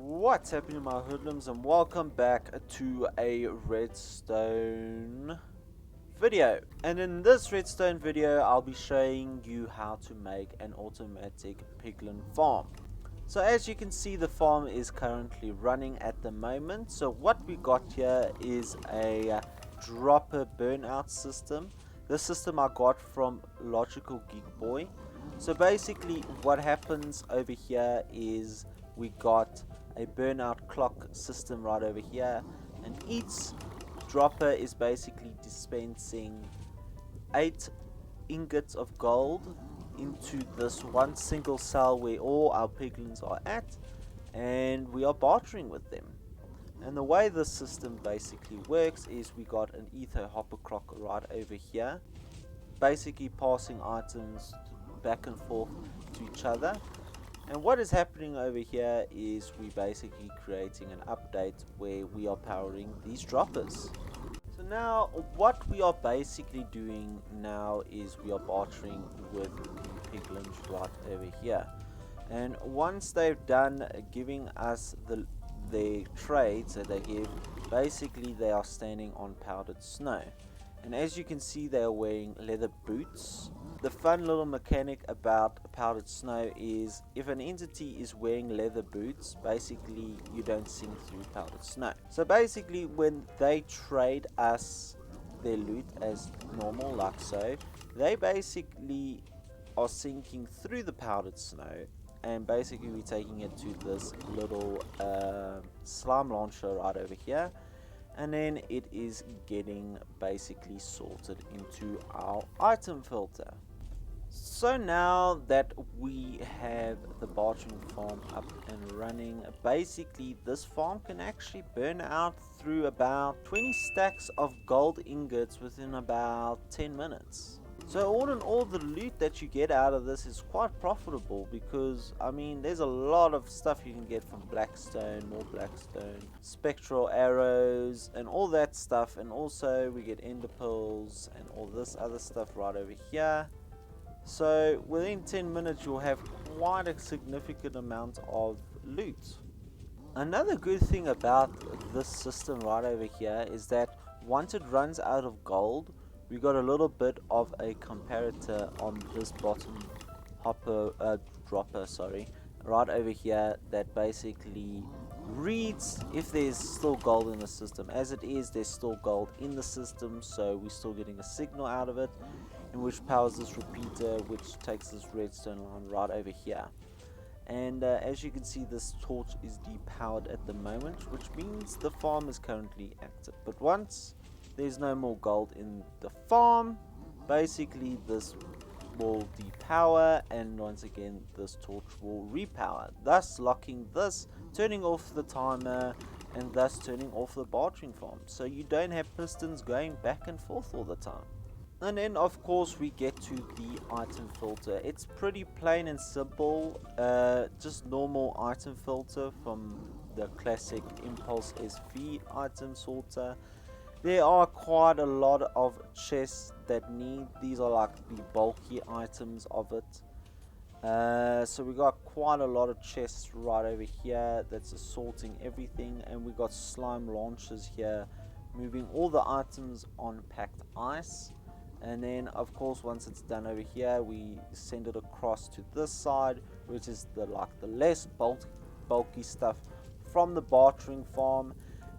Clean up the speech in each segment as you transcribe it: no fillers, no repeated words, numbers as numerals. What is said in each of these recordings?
What's happening, my hoodlums, and welcome back to a redstone video. And in this redstone video I'll be showing you how to make an automatic piglin farm. So as you can see, the farm is currently running at the moment. So what we got here is a dropper burnout system. This system I got from Logical Geek Boy. So basically what happens over here is we got a burnout clock system right over here, and each dropper is basically dispensing 8 ingots of gold into this one single cell where all our piglins are at, and we are bartering with them. And the way this system basically works is we got an ether hopper clock right over here, basically passing items back and forth to each other. And what is happening over here is we basically creating an update where we are powering these droppers. So now what we are basically doing now is we are bartering with the piglins right over here. And once they've done giving us their trades that they give, basically they are standing on powdered snow. And as you can see, they are wearing leather boots. The fun little mechanic about powdered snow is if an entity is wearing leather boots, basically you don't sink through powdered snow. So basically when they trade us their loot as normal, like so, they basically are sinking through the powdered snow, and basically we're taking it to this little slime launcher right over here, and then it is getting basically sorted into our item filter. So now that we have the bartering farm up and running, basically this farm can actually burn out through about 20 stacks of gold ingots within about 10 minutes. So all in all, the loot that you get out of this is quite profitable, because I mean there's a lot of stuff you can get from blackstone, more blackstone, spectral arrows and all that stuff, and also we get ender pearls and all this other stuff right over here. So within 10 minutes you'll have quite a significant amount of loot. Another good thing about this system right over here is that once it runs out of gold, we got a little bit of a comparator on this bottom dropper, right over here, that basically reads if there's still gold in the system. As it is, there's still gold in the system, so we're still getting a signal out of it, in which powers this repeater, which takes this redstone line right over here. And as you can see, this torch is depowered at the moment, which means the farm is currently active. But once there's no more gold in the farm, basically this will depower, and once again this torch will repower, thus locking this, turning off the timer, and thus turning off the bartering farm, so you don't have pistons going back and forth all the time. And then of course we get to the item filter. It's pretty plain and simple, just normal item filter from the classic Impulse SV item sorter. There are quite a lot of chests that need, these are like the bulky items of it. So we got quite a lot of chests right over here that's assorting everything, and we got slime launchers here moving all the items on packed ice. And then of course once it's done over here, we send it across to this side, which is the less bulky stuff from the bartering farm.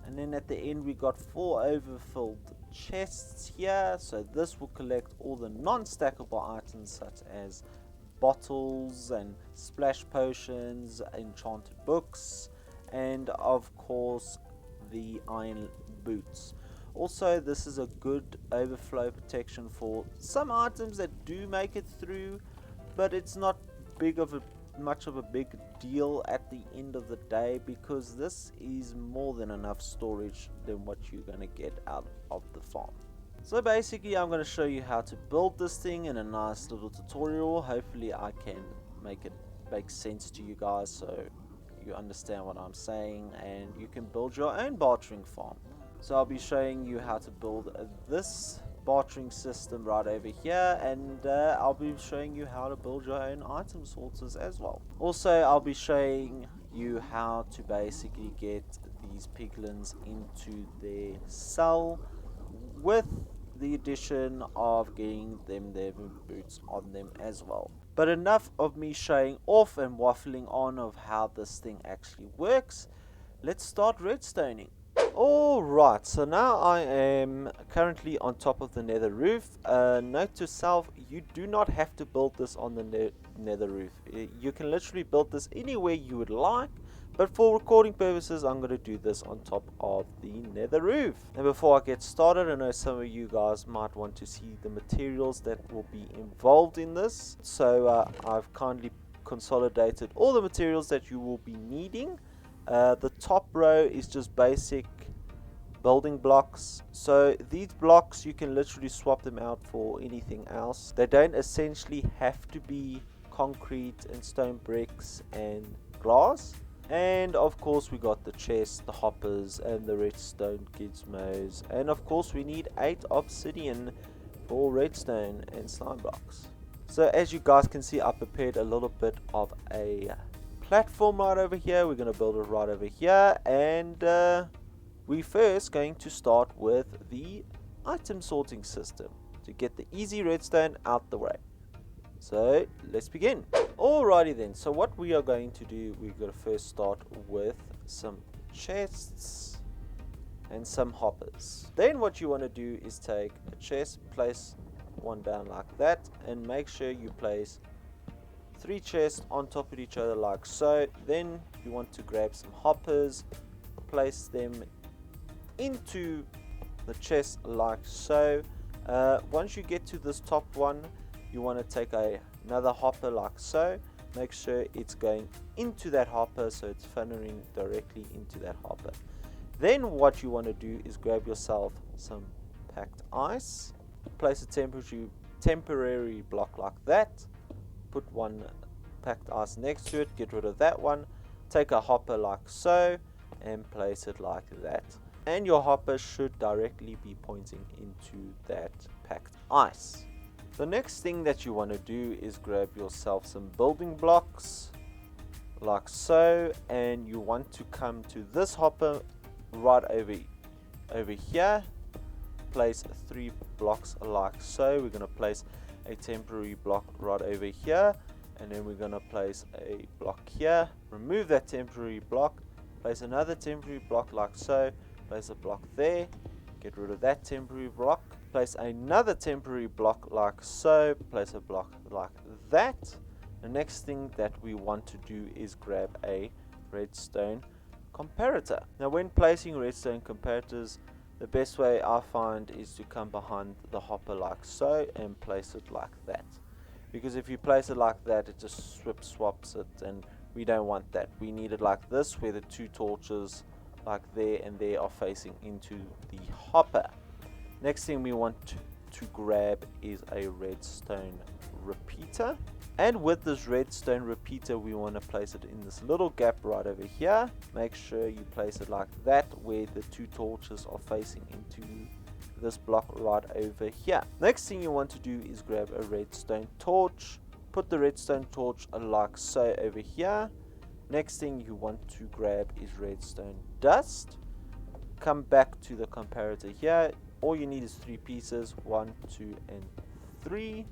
And then at the end we got 4 overfilled chests here, so this will collect all the non-stackable items such as bottles and splash potions, enchanted books, and of course the iron boots. Also, this is a good overflow protection for some items that do make it through, but it's not much of a big deal at the end of the day, because this is more than enough storage than what you're going to get out of the farm. So basically I'm going to show you how to build this thing in a nice little tutorial. Hopefully I can make it make sense to you guys, so you understand what I'm saying and you can build your own bartering farm. So I'll be showing you how to build this bartering system right over here, and I'll be showing you how to build your own item sorters as well. Also, I'll be showing you how to basically get these piglins into their cell, with the addition of getting them their boots on them as well. But enough of me showing off and waffling on of how this thing actually works. Let's start redstoning. Alright, so now I am currently on top of the nether roof. Note to self, you do not have to build this on the nether roof. You can literally build this anywhere you would like, but for recording purposes I'm going to do this on top of the nether roof. And before I get started, I know some of you guys might want to see the materials that will be involved in this. So I've kindly consolidated all the materials that you will be needing. The top row is just basic building blocks. So these blocks, you can literally swap them out for anything else. They don't essentially have to be concrete and stone bricks and glass. And of course we got the chest, the hoppers, and the redstone gizmos. And of course we need 8 obsidian for redstone and slime blocks. So as you guys can see, I prepared a little bit of a platform right over here. We're going to build it right over here, and we're first going to start with the item sorting system to get the easy redstone out the way. So let's begin. Alrighty then, so what we are going to do, we're going to first start with some chests and some hoppers. Then what you want to do is take a chest, place one down like that, and make sure you place 3 chests on top of each other like so. Then you want to grab some hoppers, place them into the chest like so. Once you get to this top one, you want to take another hopper like so. Make sure it's going into that hopper, so it's funneling directly into that hopper. Then what you want to do is grab yourself some packed ice, place a temporary block like that, put one packed ice next to it, get rid of that one, take a hopper like so, and place it like that. And your hopper should directly be pointing into that packed ice. The next thing that you want to do is grab yourself some building blocks like so, and you want to come to this hopper right over here, place 3 blocks like so. We're going to place a temporary block right over here, and then we're going to place a block here, remove that temporary block, place another temporary block like so, place a block there, get rid of that temporary block, place another temporary block like so, place a block like that. The next thing that we want to do is grab a redstone comparator. Now when placing redstone comparators, the best way I find is to come behind the hopper like so and place it like that. Because if you place it like that, it just swaps it, and we don't want that. We need it like this, where the 2 torches like there and there are facing into the hopper. Next thing we want to grab is a redstone repeater. And with this redstone repeater, we want to place it in this little gap right over here. Make sure you place it like that, where the 2 torches are facing into this block right over here. Next thing you want to do is grab a redstone torch. Put the redstone torch like so over here. Next thing you want to grab is redstone dust. Come back to the comparator here. All you need is 3 pieces, 1, 2, and 3.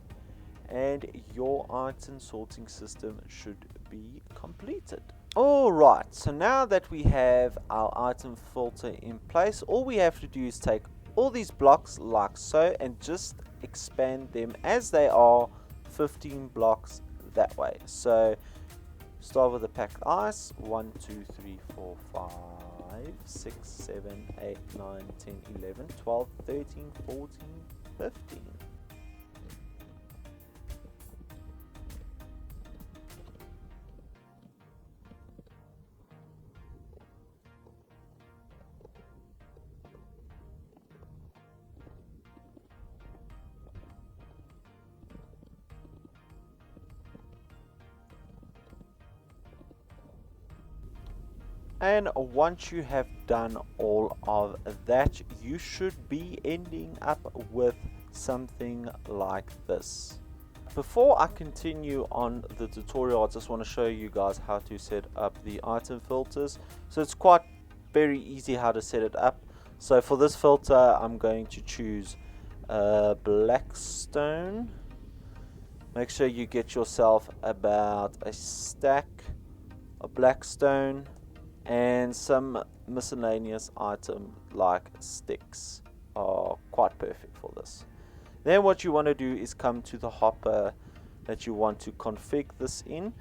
And your item sorting system should be completed. Alright, so now that we have our item filter in place, all we have to do is take all these blocks like so and just expand them as they are 15 blocks that way. So start with the packed ice. 1, 2, 3, 4, 5, 6, 7, 8, 9, 10, 11, 12, 13, 14, 15. And once you have done all of that, you should be ending up with something like this. Before I continue on the tutorial, I just want to show you guys how to set up the item filters. So it's quite very easy how to set it up. So for this filter, I'm going to choose Blackstone. Make sure you get yourself about a stack of Blackstone and some miscellaneous item like sticks are quite perfect for this. Then what you want to do is come to the hopper that you want to config this in.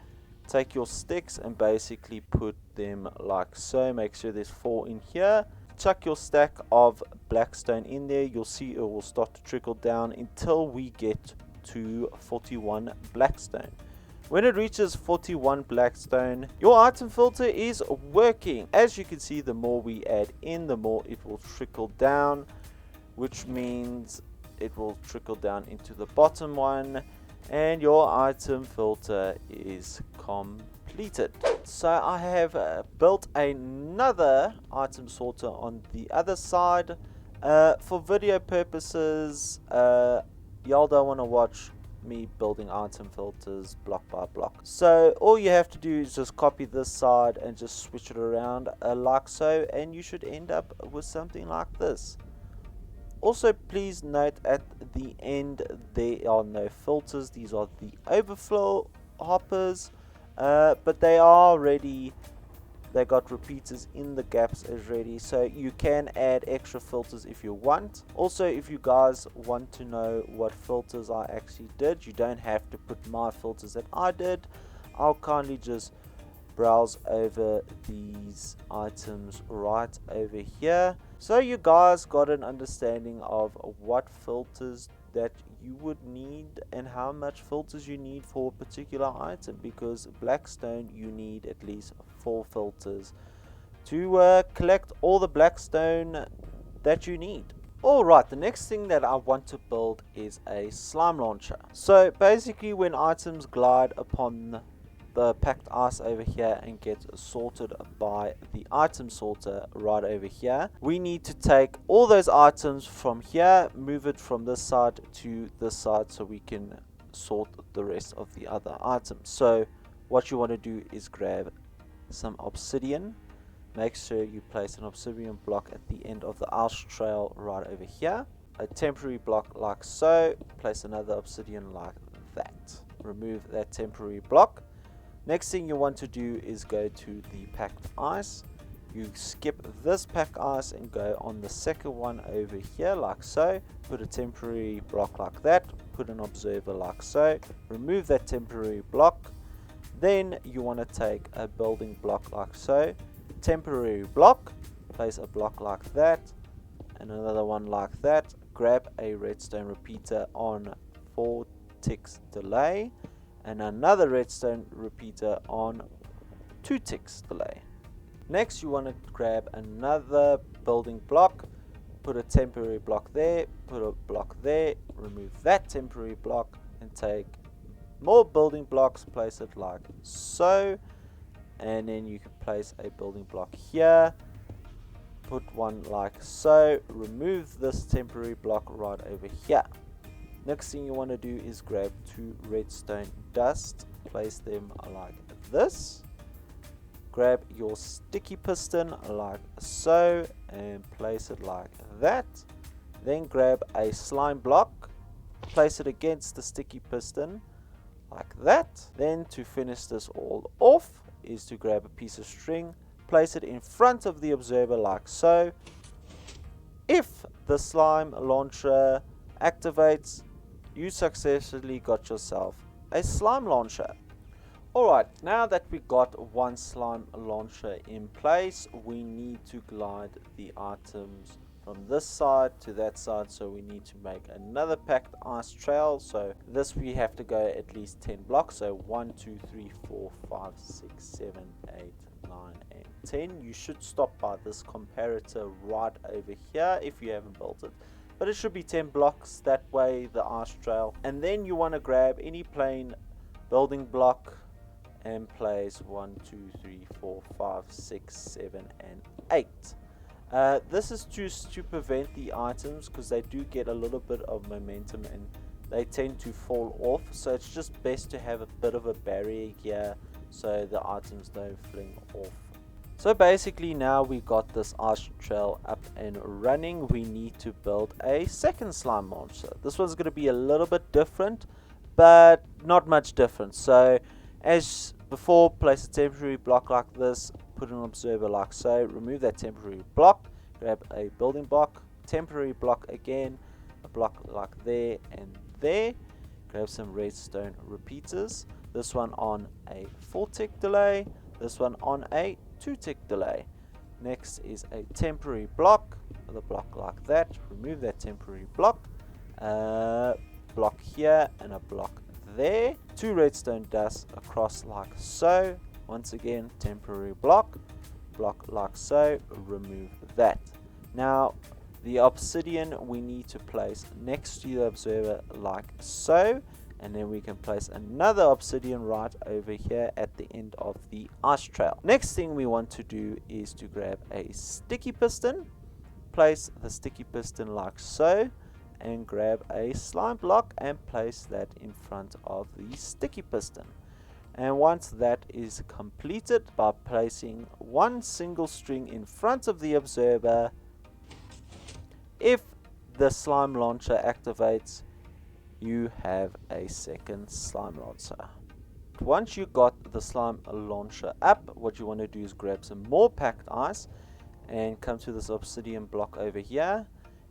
Take your sticks and basically put them like so. Make sure there's 4 in here. Chuck your stack of Blackstone in there. You'll see it will start to trickle down until we get to 41 Blackstone. When it reaches 41 Blackstone, your item filter is working. As you can see, the more we add in, the more it will trickle down, which means it will trickle down into the bottom one, and your item filter is completed. So I have built another item sorter on the other side. For video purposes, y'all don't want to watch me building item filters block by block. So all you have to do is just copy this side and just switch it around like so, and you should end up with something like this. Also, please note at the end there are no filters. These are the overflow hoppers, but they are ready. They got repeaters in the gaps as ready, so you can add extra filters if you want. Also, if you guys want to know what filters I actually did, you don't have to put my filters that I did. I'll kindly just browse over these items right over here, so you guys got an understanding of what filters that you would need and how much filters you need for a particular item, because Blackstone you need at least 4 filters to collect all the Blackstone that you need. Alright, the next thing that I want to build is a slime launcher. So basically when items glide upon the packed ice over here and get sorted by the item sorter right over here, we need to take all those items from here, move it from this side to this side so we can sort the rest of the other items. So what you want to do is grab some obsidian. Make sure you place an obsidian block at the end of the ice trail right over here, a temporary block like so, place another obsidian like that, remove that temporary block. Next thing you want to do is go to the packed ice. You skip this packed ice and go on the second one over here like so. Put a temporary block like that. Put an observer like so. Remove that temporary block. Then you want to take a building block like so. Temporary block. Place a block like that. And another one like that. Grab a redstone repeater on 4 ticks delay. And another redstone repeater on 2 ticks delay. Next you want to grab another building block, put a temporary block there, put a block there, remove that temporary block and take more building blocks, place it like so, and then you can place a building block here, put one like so, remove this temporary block right over here. Next thing you want to do is grab 2 redstone dust, place them like this, grab your sticky piston like so and place it like that, then grab a slime block, place it against the sticky piston like that. Then to finish this all off is to grab a piece of string, place it in front of the observer like so. If the slime launcher activates, you successfully got yourself a slime launcher. Alright, now that we got one slime launcher in place, we need to glide the items from this side to that side, so we need to make another packed ice trail. So this we have to go at least 10 blocks, so 1 2 3 4 5 6 7 8 9 and 10. You should stop by this comparator right over here if you haven't built it, but it should be 10 blocks that way, the ice trail. And then you want to grab any plain building block and place 1 2 3 4 5 6 7 and 8. This is to prevent the items, because they do get a little bit of momentum and they tend to fall off, so it's just best to have a bit of a barrier here so the items don't fling off. So basically now we got this ice trail up and running, we need to build a second slime launcher. This one's going to be a little bit different, but not much different. So as before, place a temporary block like this, put an observer like so, remove that temporary block, grab a building block, temporary block again, a block like there and there, grab some redstone repeaters, this one on a 4-tick delay, this one on a 2-tick delay. Next is a temporary block with a block like that, remove that temporary block, block here and a block there, 2 redstone dust across like so, once again temporary block, block like so, remove that. Now the obsidian we need to place next to the observer like so, and then we can place another obsidian right over here at the end of the ice trail. Next thing we want to do is to grab a sticky piston, place the sticky piston like so, and grab a slime block and place that in front of the sticky piston. And once that is completed, by placing one single string in front of the observer, if the slime launcher activates, you have a second slime launcher. Once you got the slime launcher up, what you want to do is grab some more packed ice and come to this obsidian block over here,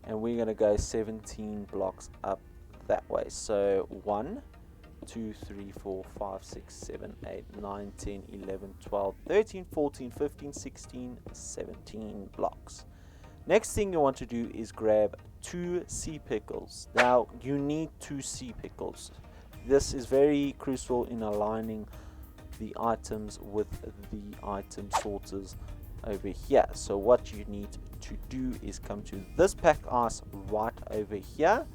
and we're going to go 17 blocks up that way. So 1, 2, 3, 4, 5, 6, 7, 8, 9, 10, 11, 12, 13, 14, 15, 16, 17 blocks. Next thing you want to do is grab 2 sea pickles. Now you need 2 sea pickles. This is very crucial in aligning the items with the item sorters over here. So what you need to do is come to this pack ice right over here,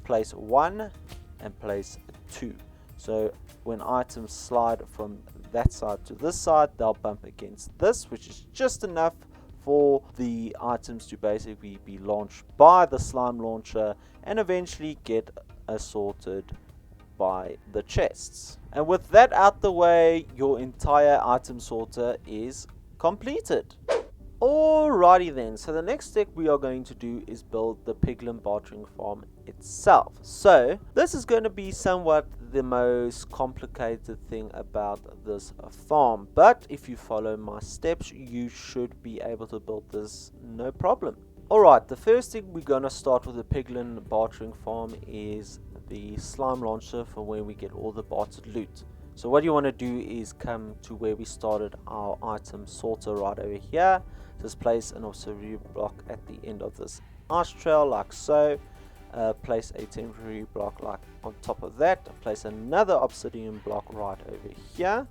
place 1 and place 2. So when items slide from that side to this side, they'll bump against this, which is just enough for the items to basically be launched by the slime launcher and eventually get assorted by the chests. And with that out the way, your entire item sorter is completed. Alrighty then, so the next step we are going to do is build the Piglin Bartering farm itself. So this is going to be somewhat the most complicated thing about this farm, but if you follow my steps you should be able to build this no problem. Alright, the first thing we're going to start with the Piglin Bartering farm is the slime launcher for where we get all the bartered loot. So what you want to do is come to where we started our item sorter right over here. Just place an obsidian block at the end of this ice trail like so. Place a temporary block like on top of that. Place another obsidian block right over here.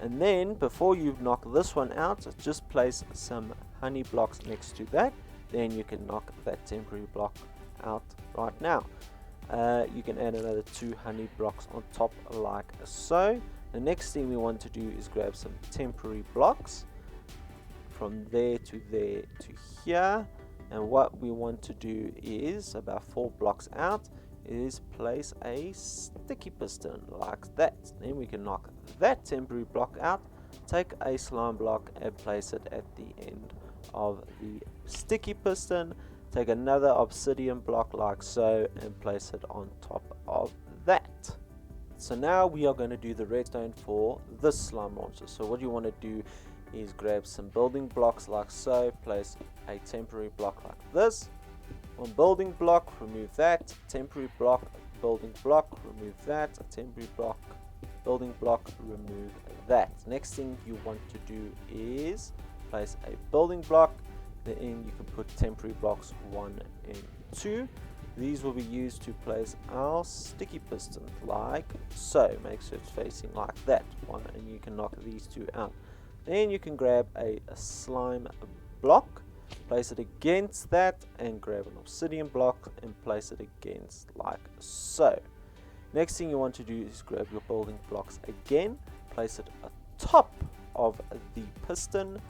And then before you knock this one out, just place some honey blocks next to that. Then you can knock that temporary block out right now. You can add another 2 honey blocks on top like so. The next thing we want to do is grab some temporary blocks from there to here, and what we want to do is about 4 blocks out is place a sticky piston like that. Then we can knock that temporary block out, take a slime block and place it at the end of the sticky piston, take another obsidian block like so and place it on top of that. So now we are going to do the redstone for this slime launcher. So what you want to do is grab some building blocks like so, place a temporary block like this, one building block, remove that, temporary block, building block, remove that, a temporary block, building block, remove that. Next thing you want to do is place a building block, then you can put temporary blocks 1 and 2. These will be used to place our sticky piston like so. Make sure it's facing like that one, and you can knock these 2 out. Then you can grab a slime block, place it against that, and grab an obsidian block and place it against like so. Next thing you want to do is grab your building blocks again, place it atop of the piston.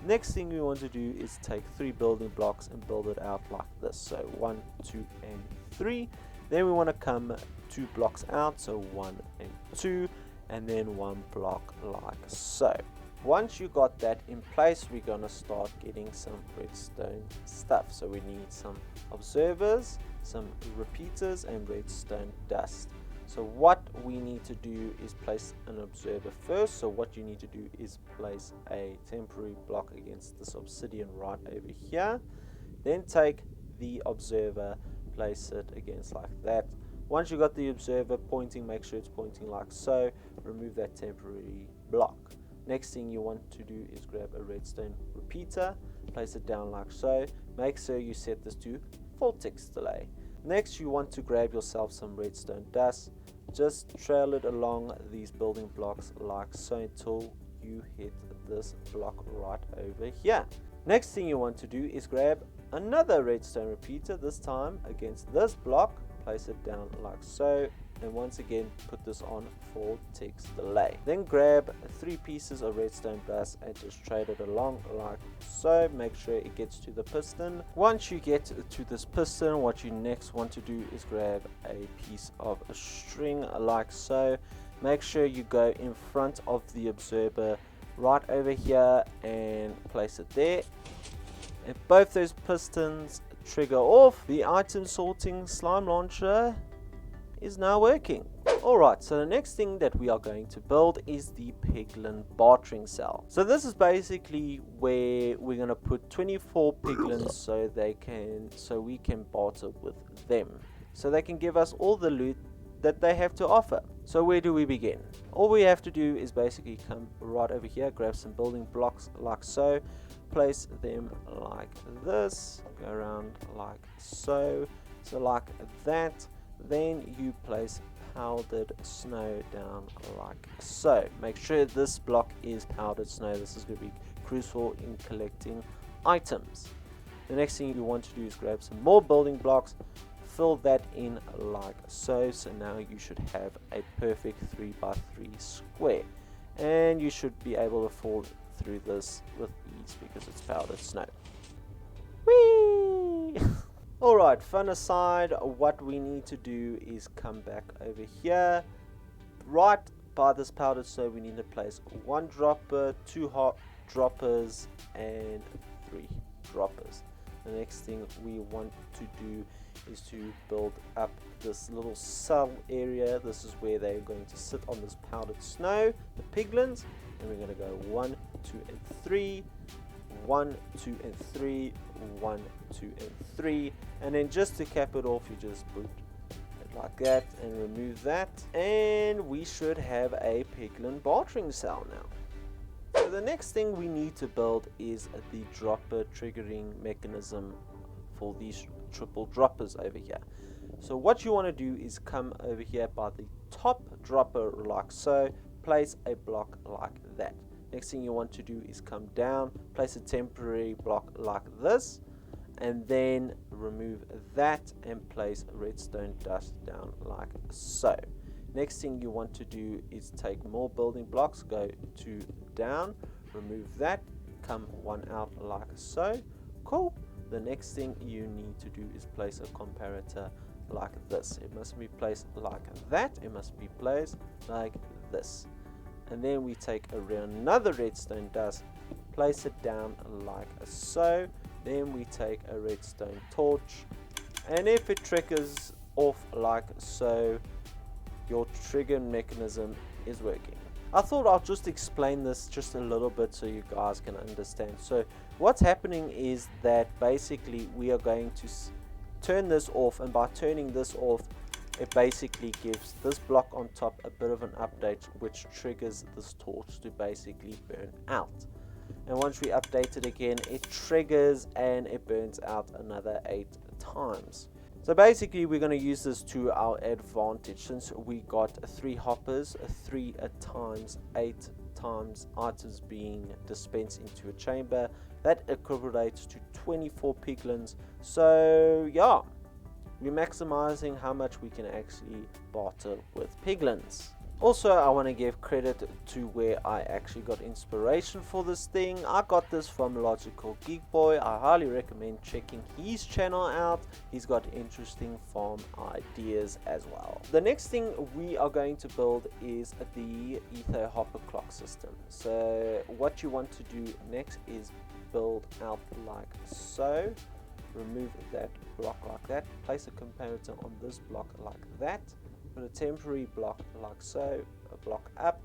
Next thing you want to do is take 3 building blocks and build it out like this. So 1, 2 and 3. Then we want to come 2 blocks out, so 1 and 2, and then 1 block like so. Once you got that in place, we're going to start getting some redstone stuff. So we need some observers, some repeaters, and redstone dust. So what we need to do is place an observer first. So what you need to do is place a temporary block against this obsidian right over here. Then take the observer, place it against like that. Once you got the observer pointing, make sure it's pointing like so. Remove that temporary block. Next thing you want to do is grab a redstone repeater, place it down like so. Make sure you set this to full text delay. Next you want to grab yourself some redstone dust. Just trail it along these building blocks like so until you hit this block right over here. Next thing you want to do is grab another redstone repeater, this time against this block. Place it down like so, and once again put this on full text delay. Then grab 3 pieces of redstone dust and just trade it along like so. Make sure it gets to the piston. Once you get to this piston, what you next want to do is grab a piece of a string like so. Make sure you go in front of the observer right over here and place it there. If both those pistons trigger off, the item sorting slime launcher is now working. Alright, so the next thing that we are going to build is the Piglin Bartering cell. So this is basically where we're going to put 24 piglins so we can barter with them. So they can give us all the loot that they have to offer. So where do we begin? All we have to do is basically come right over here, grab some building blocks like so, place them like this, go around like so, like that. Then you place powdered snow down like so. Make sure this block is powdered snow. This is going to be crucial in collecting items. The next thing you want to do is grab some more building blocks, fill that in like so. So now you should have a perfect 3x3 square, and you should be able to fall through this with ease because it's powdered snow. Whee! Alright, fun aside, what we need to do is come back over here. Right by this powdered snow, we need to place 1 dropper, 2 hot droppers, and 3 droppers. The next thing we want to do is to build up this little cell area. This is where they're going to sit on this powdered snow, the piglins, and we're going to go 1, 2, and 3. 1, 2, and 3, 1, 2, and 3, and then just to cap it off, you just put it like that and remove that, and we should have a Piglin Bartering cell now. So the next thing we need to build is the dropper triggering mechanism for these triple droppers over here. So what you want to do is come over here by the top dropper like so, place a block like that. Next thing you want to do is come down, place a temporary block like this, and then remove that and place redstone dust down like so. Next thing you want to do is take more building blocks, go 2 down, remove that, come 1 out like so. Cool. The next thing you need to do is place a comparator like this. It must be placed like that, it must be placed like this. And then we take another redstone dust, place it down like so. Then we take a redstone torch, and if it triggers off like so, your trigger mechanism is working. I thought I'll just explain this just a little bit so you guys can understand. So what's happening is that basically we are going to turn this off, and by turning this off, it basically gives this block on top a bit of an update, which triggers this torch to basically burn out. And once we update it again, it triggers and it burns out another 8 times. So basically we're going to use this to our advantage, since we got 3 hoppers, 3 times 8 times items being dispensed into a chamber. That equates to 24 piglins. So yeah, we're maximizing how much we can actually barter with piglins. Also, I want to give credit to where I actually got inspiration for this thing. I got this from Logical Geek Boy. I highly recommend checking his channel out. He's got interesting farm ideas as well. The next thing we are going to build is the ether hopper clock system. So what you want to do next is build out like so. Remove that block like that. Place a comparator on this block like that. Put a temporary block like so, a block up,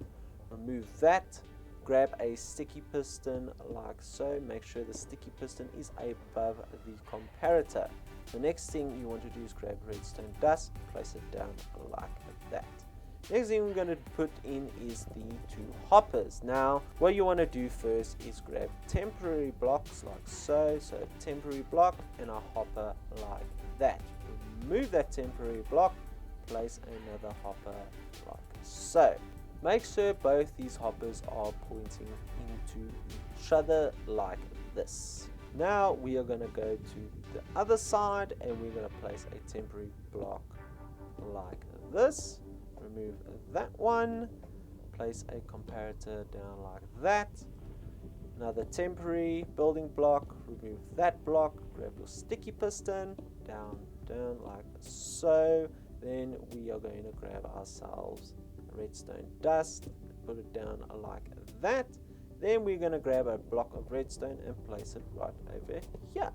remove that, grab a sticky piston like so, make sure the sticky piston is above the comparator. The next thing you want to do is grab redstone dust, place it down like that. Next thing we're going to put in is the two hoppers. Now what you want to do first is grab temporary blocks like so, so a temporary block and a hopper like that. Remove that temporary block, place another hopper like so. Make sure both these hoppers are pointing into each other like this. Now we are going to go to the other side and we're going to place a temporary block like this. Remove that one, place a comparator down like that. Another temporary building block, remove that block, grab your sticky piston, down like so. Then we are going to grab ourselves redstone dust, put it down like that. Then we're going to grab a block of redstone and place it right over here.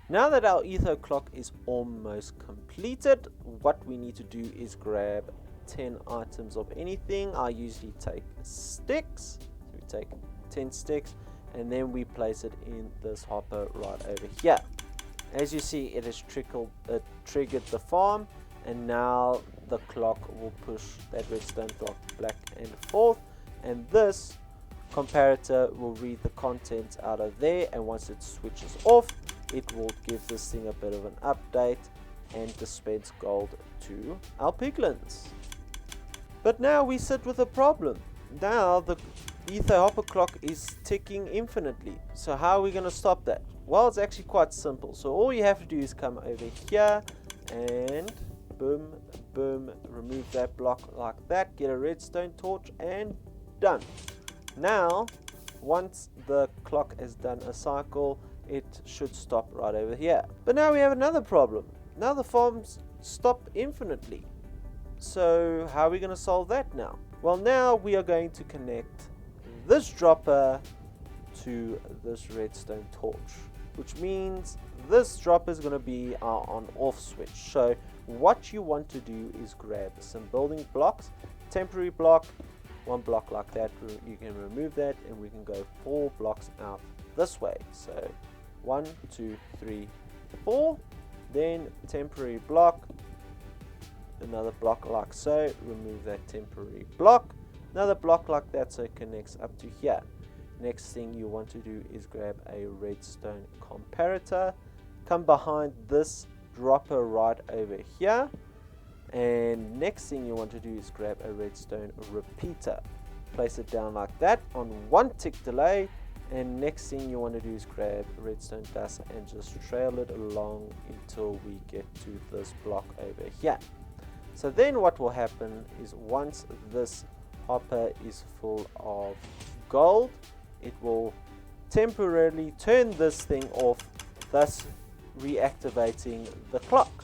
Now that our ether clock is almost completed, what we need to do is grab 10 items of anything. I usually take sticks, so we take 10 sticks and then we place it in this hopper right over here. As you see, it has triggered the farm, and now the clock will push that redstone clock back and forth, and this comparator will read the contents out of there, and once it switches off, it will give this thing a bit of an update and dispense gold to our piglins. But now we sit with a problem. Now the ether hopper clock is ticking infinitely. So how are we going to stop that? Well, it's actually quite simple. So all you have to do is come over here and boom, boom, remove that block like that, get a redstone torch, and done. Now, once the clock has done a cycle, it should stop right over here. But now we have another problem. Now the farms stop infinitely. So how are we going to solve that now? Well, now we are going to connect this dropper to this redstone torch, which means this dropper is going to be our on-off switch. So what you want to do is grab some building blocks, temporary block, one block like that, you can remove that, and we can go 4 blocks out this way. So 1, 2, 3, 4, then temporary block, another block like so, remove that temporary block, another block like that so it connects up to here. Next thing you want to do is grab a redstone comparator, come behind this dropper right over here, and next thing you want to do is grab a redstone repeater, place it down like that on 1 tick delay, and next thing you want to do is grab redstone dust and just trail it along until we get to this block over here. So then what will happen is once this hopper is full of gold, it will temporarily turn this thing off, thus reactivating the clock,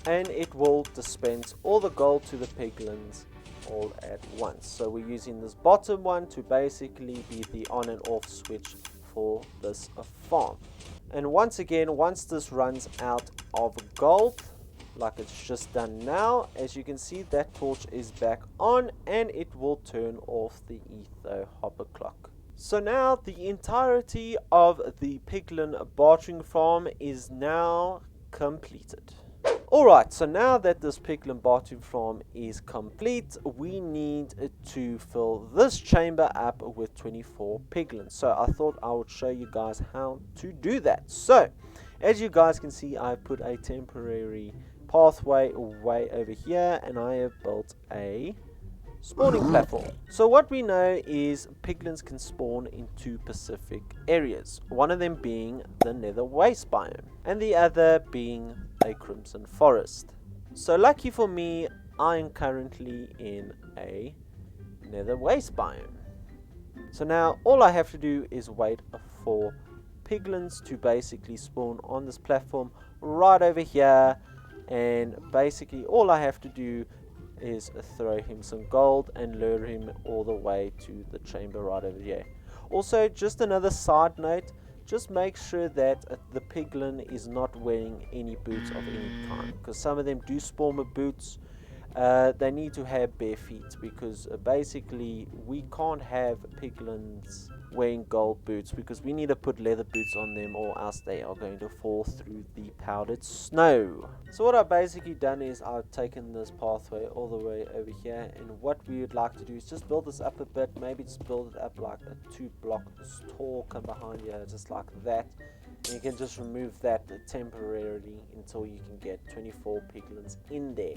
and it will dispense all the gold to the piglins all at once. So we're using this bottom one to basically be the on and off switch for this farm. And once again, once this runs out of gold, like it's just done now, as you can see, that torch is back on and it will turn off the ether hopper clock. So now the entirety of the Piglin Bartering farm is now completed. Alright, so now that this Piglin Bartering farm is complete, we need to fill this chamber up with 24 piglins. So I thought I would show you guys how to do that. So, as you guys can see, I put a temporary pathway way over here, and I have built a spawning platform. So what we know is piglins can spawn in 2 specific areas, one of them being the nether waste biome and the other being a crimson forest. So lucky for me, I am currently in a nether waste biome. So now all I have to do is wait for piglins to basically spawn on this platform right over here, and basically all I have to do is throw him some gold and lure him all the way to the chamber right over here. Also, just another side note, just make sure that the piglin is not wearing any boots of any kind, because some of them do spawn with boots. They need to have bare feet, because basically we can't have piglins wearing gold boots, because we need to put leather boots on them, or else they are going to fall through the powdered snow. So what I've basically done is I've taken this pathway all the way over here, and what we would like to do is just build this up a bit, maybe just build it up like a 2-block tall, come behind here just like that, and you can just remove that temporarily until you can get 24 piglins in there.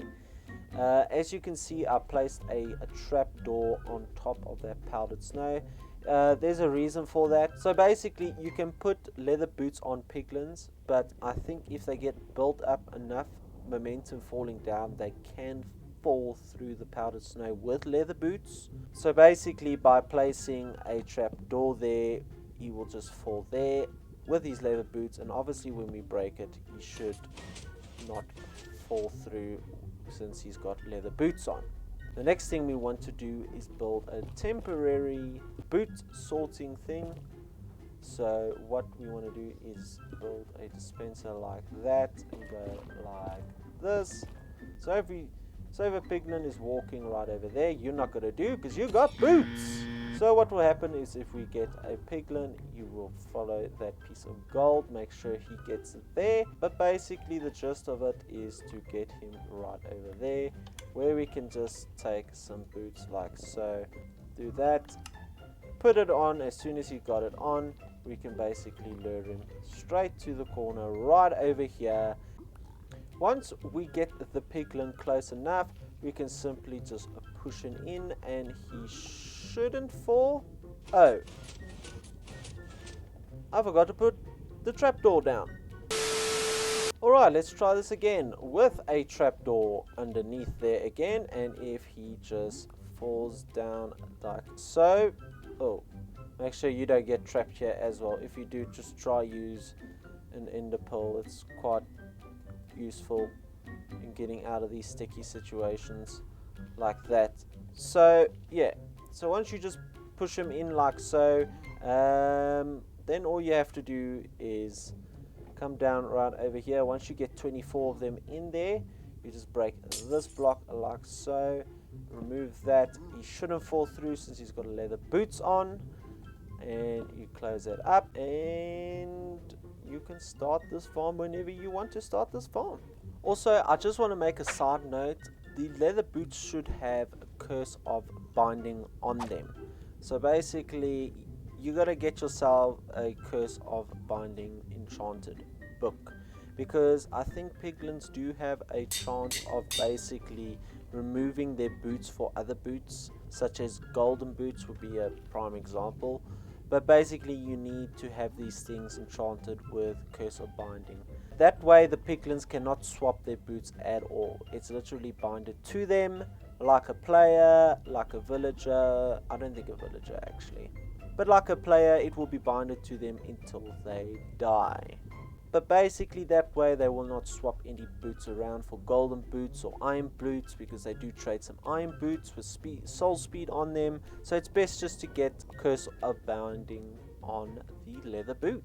As you can see, I placed a trapdoor on top of that powdered snow. There's a reason for that. So basically you can put leather boots on piglins, but I think if they get built up enough momentum falling down, they can fall through the powdered snow with leather boots. So basically by placing a trapdoor there, he will just fall there with his leather boots, and obviously when we break it, he should not fall through since he's got leather boots on. The next thing we want to do is build a temporary boot sorting thing. So what we want to do is build a dispenser like that and go like this. So if a piglin is walking right over there, you're not going to do because you got boots. So what will happen is if we get a piglin, you will follow that piece of gold, make sure he gets it there. But basically the gist of it is to get him right over there, where we can just take some boots like so. Do that, put it on. As soon as he got it on, we can basically lure him straight to the corner right over here. Once we get the piglin close enough, we can simply just push him in and he shouldn't fall. Oh, I forgot to put the trapdoor down. Alright, let's try this again with a trapdoor underneath there again, and if he just falls down like so. Oh, make sure you don't get trapped here as well. If you do, just try use an ender pearl. It's quite useful in getting out of these sticky situations like that. So yeah, so once you just push him in like so, then all you have to do is come down right over here. Once you get 24 of them in there, you just break this block like so, remove that. He shouldn't fall through since he's got leather boots on, and you close that up, and you can start this farm whenever you want to start this farm. Also, I just want to make a side note, the leather boots should have a curse of binding on them. So basically you gotta get yourself a curse of binding enchanted book, because I think piglins do have a chance of basically removing their boots for other boots, such as golden boots would be a prime example. But basically you need to have these things enchanted with curse of binding. That way the piglins cannot swap their boots at all. It's literally binded to them like a player, like a villager. I don't think a villager actually, but like a player, it will be binded to them until they die. But basically that way they will not swap any boots around for golden boots or iron boots, because they do trade some iron boots with soul speed on them. So it's best just to get curse of binding on the leather boot.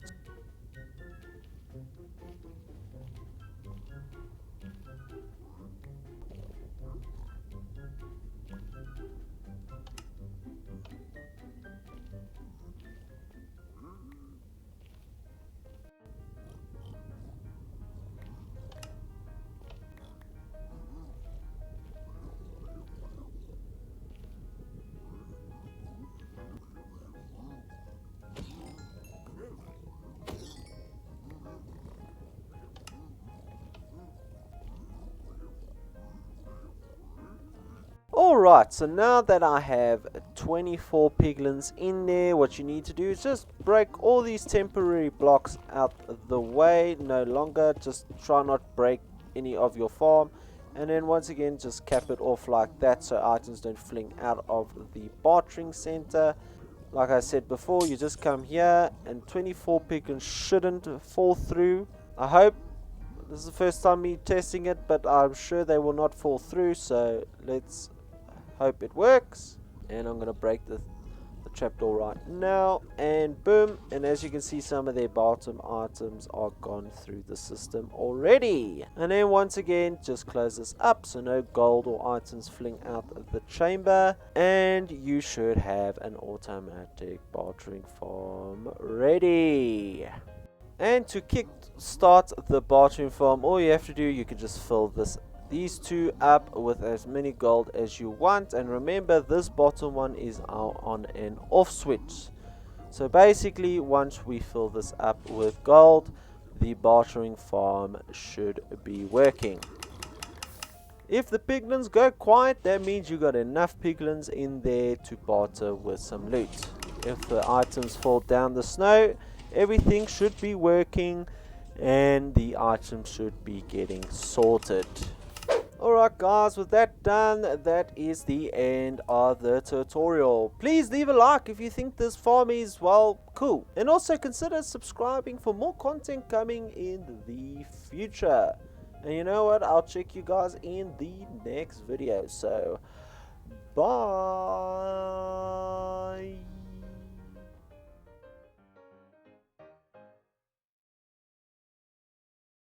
Alright, so now that I have 24 piglins in there, what you need to do is just break all these temporary blocks out of the way. No longer, just try not break any of your farm. And then once again, just cap it off like that so items don't fling out of the bartering center. Like I said before, you just come here and 24 piglins shouldn't fall through. I hope. This is the first time me testing it, but I'm sure they will not fall through, so let's hope it works. And I'm going to break the trapdoor right now, and boom, and as you can see, some of their bottom items are gone through the system already. And then once again, just close this up so no gold or items fling out of the chamber, and you should have an automatic bartering farm ready. And to kickstart the bartering farm, all you have to do, you can just fill these two up with as many gold as you want. And remember, this bottom one is on an off switch. So basically, once we fill this up with gold, the bartering farm should be working. If the piglins go quiet, that means you got enough piglins in there to barter with some loot. If the items fall down the snow, everything should be working and the items should be getting sorted. Alright guys, with that done, that is the end of the tutorial. Please leave a like if you think this farm is, well, cool. And also consider subscribing for more content coming in the future. And you know what, I'll check you guys in the next video. So, bye.